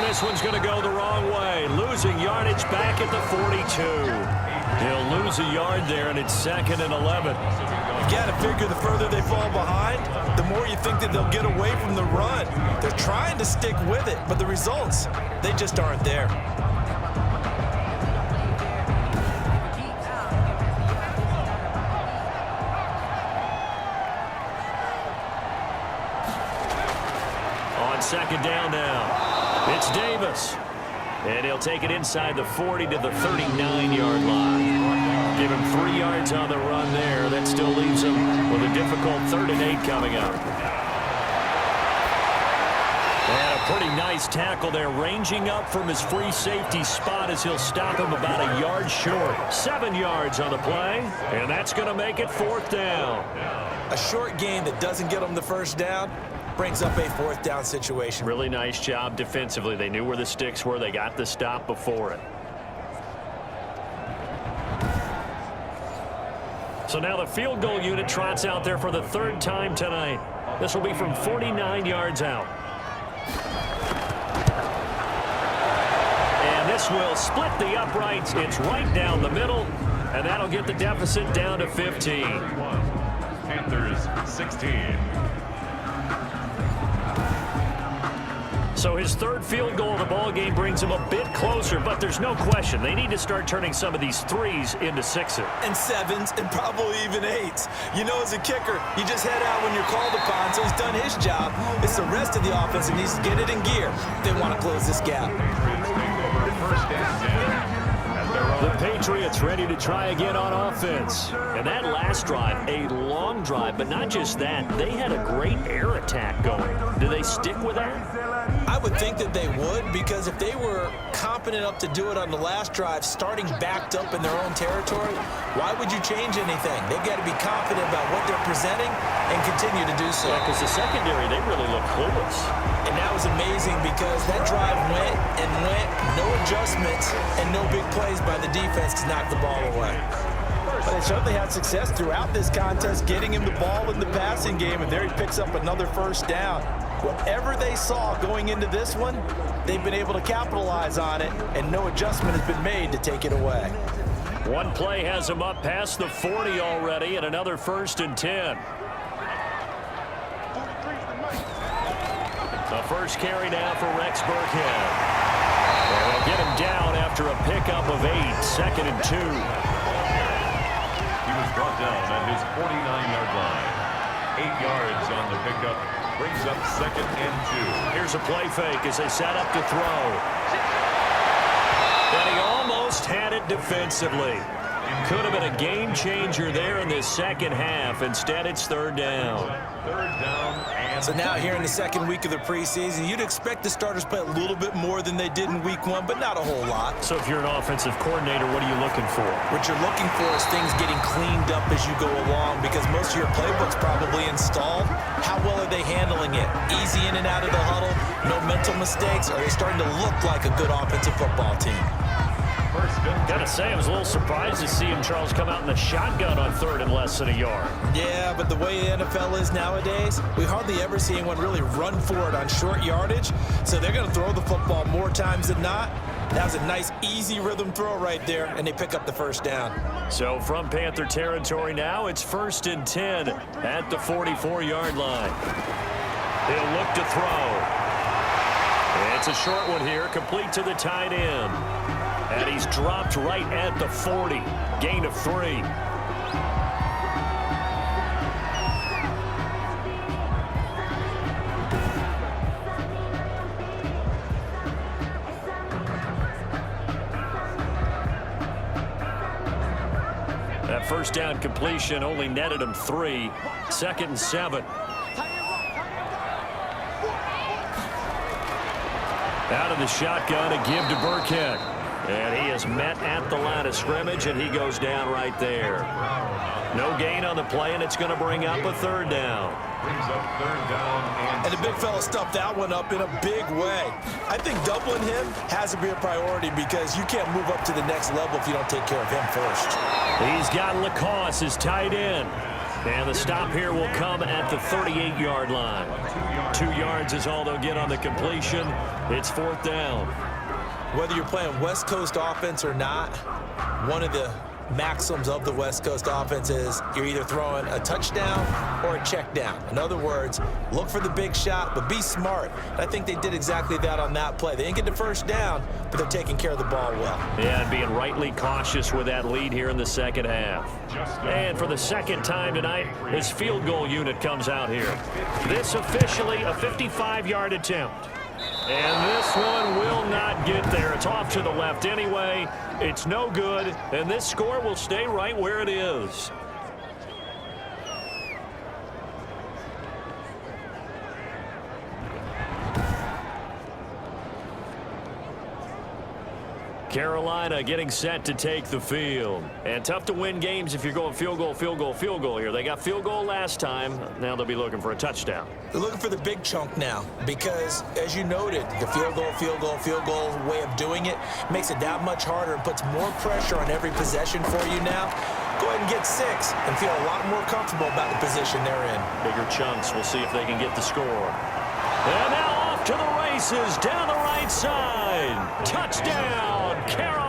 This one's going to go the wrong way. Losing yardage back at the 42. He'll lose a yard there, and it's 2nd and 11. You got to figure the further they fall behind, the more you think that they'll get away from the run. They're trying to stick with it, but the results, they just aren't there. On 2nd down now. It's Davis, and he'll take it inside the 40 to the 39-yard line. Give him 3 yards on the run there. That still leaves him with a difficult 3rd and 8 coming up. And a pretty nice tackle there, ranging up from his free safety spot as he'll stop him about a yard short. 7 yards on the play, and that's going to make it 4th down. A short gain that doesn't get him the 1st down brings up a 4th down situation. Really nice job defensively. They knew where the sticks were. They got the stop before it. So now the field goal unit trots out there for the 3rd time tonight. This will be from 49 yards out. And this will split the uprights. It's right down the middle, and that'll get the deficit down to 15. Panthers 16. So his 3rd field goal of the ball game brings him a bit closer, but there's no question they need to start turning some of these 3s into 6s. And 7s, and probably even 8s. You know, as a kicker, you just head out when you're called upon, so he's done his job. It's the rest of the offense that needs to get it in gear if they want to close this gap. The Patriots ready to try again on offense. And that last drive, a long drive, but not just that. They had a great air attack going. Do they stick with that? I would think that they would, because if they were competent enough to do it on the last drive, starting backed up in their own territory, why would you change anything? They've got to be confident about what they're presenting and continue to do so. Yeah, because the secondary, they really look clueless. And that was amazing because that drive went and went, no adjustments, and no big plays by the defense to knock the ball away. But they certainly had success throughout this contest, getting him the ball in the passing game, and there he picks up another 1st down. Whatever they saw going into this one, they've been able to capitalize on it, and no adjustment has been made to take it away. One play has him up past the 40 already, and another 1st and 10. The first carry now for Rex Burkhead. And they'll get him down after a pickup of 8, 2nd and 2. He was brought down at his 49-yard line. 8 yards on the pickup. Brings up 2nd and 2. Here's a play fake as they set up to throw. And he almost had it defensively. Could have been a game changer there in this second half. Instead, it's third down. Third down and So now here in the second week of the preseason, you'd expect the starters play a little bit more than they did in week 1, but not a whole lot. So if you're an offensive coordinator, what are you looking for? What you're looking for is things getting cleaned up as you go along, because most of your playbook's probably installed. How well are they handling it? Easy in and out of the huddle, no mental mistakes? Are they starting to look like a good offensive football team? Gotta say, I was a little surprised to see him, Charles, come out in the shotgun on third and less than a yard. Yeah, but the way the NFL is nowadays, we hardly ever see anyone really run for it on short yardage, so they're going to throw the football more times than not. That was a nice, easy rhythm throw right there, and they pick up the first down. So from Panther territory now, it's 1st and 10 at the 44-yard line. He'll look to throw. It's a short one here, complete to the tight end. And he's dropped right at the 40. Gain of 3. That first down completion only netted him 3. 2nd and 7. Out of the shotgun, a give to Burkhead. And he is met at the line of scrimmage, and he goes down right there. No gain on the play, and it's going to bring up a third down. brings up third down. And the big fella stuffed that one up in a big way. I think doubling him has to be a priority because you can't move up to the next level if you don't take care of him first. He's got Lacoste, his tight end. And the stop here will come at the 38-yard line. 2 yards is all they'll get on the completion. It's fourth down. Whether you're playing West Coast offense or not, one of the maxims of the West Coast offense is you're either throwing a touchdown or a check down. In other words, look for the big shot, but be smart. And I think they did exactly that on that play. They didn't get the first down, but they're taking care of the ball well. Yeah, and being rightly cautious with that lead here in the second half. And for the second time tonight, his field goal unit comes out here. This officially a 55-yard attempt. And this one will not get there. It's off to the left anyway. It's no good, and this score will stay right where it is. Carolina getting set to take the field. And tough to win games if you're going field goal, field goal, field goal here. They got field goal last time. Now they'll be looking for a touchdown. They're looking for the big chunk now because, as you noted, the field goal way of doing it makes it that much harder and puts more pressure on every possession for you now. Go ahead and get 6 and feel a lot more comfortable about the position they're in. Bigger chunks. We'll see if they can get the score. And now off to the races down the right side. Touchdown, Carolina.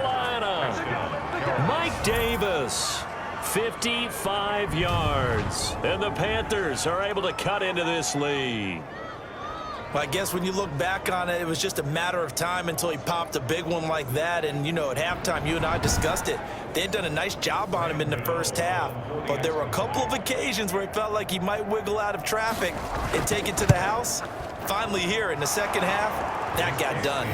Mike Davis, 55 yards. And the Panthers are able to cut into this lead. Well, I guess when you look back on it, it was just a matter of time until he popped a big one like that. And, you know, at halftime, you and I discussed it. They had done a nice job on him in the first half. But there were a couple of occasions where it felt like he might wiggle out of traffic and take it to the house. Finally here in the second half, that got done.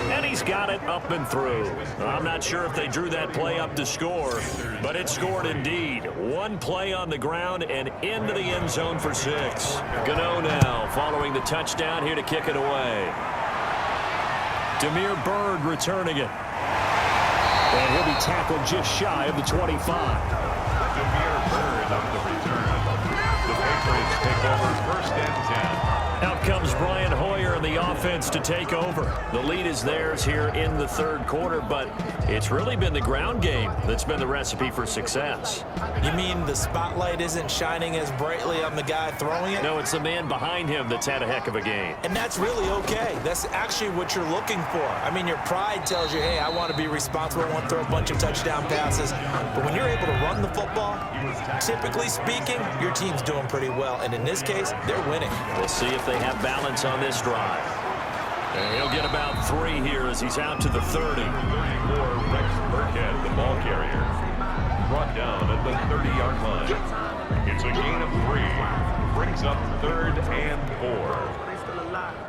And he's got it up and through. I'm not sure if they drew that play up to score, but it scored indeed. One play on the ground and into the end zone for 6. Gano now following the touchdown here to kick it away. Demir Bird returning it. And he'll be tackled just shy of the 25. Demir Bird on the return. The Patriots take over first and 10. Out comes Brian Hoyer and the offense to take over. The lead is theirs here in the third quarter, but it's really been the ground game that's been the recipe for success. You mean the spotlight isn't shining as brightly on the guy throwing it? No, it's the man behind him that's had a heck of a game. And that's really okay. That's actually what you're looking for. I mean, your pride tells you, hey, I want to be responsible. I want to throw a bunch of touchdown passes. But when you're able to run the football, typically speaking, your team's doing pretty well. And in this case, they're winning. We'll see if they have balance on this drive. And he'll get about 3 here as he's out to the 30. 34, Rex Burkhead, the ball carrier. Brought down at the 30-yard line. It's a gain of 3. Brings up third and 4.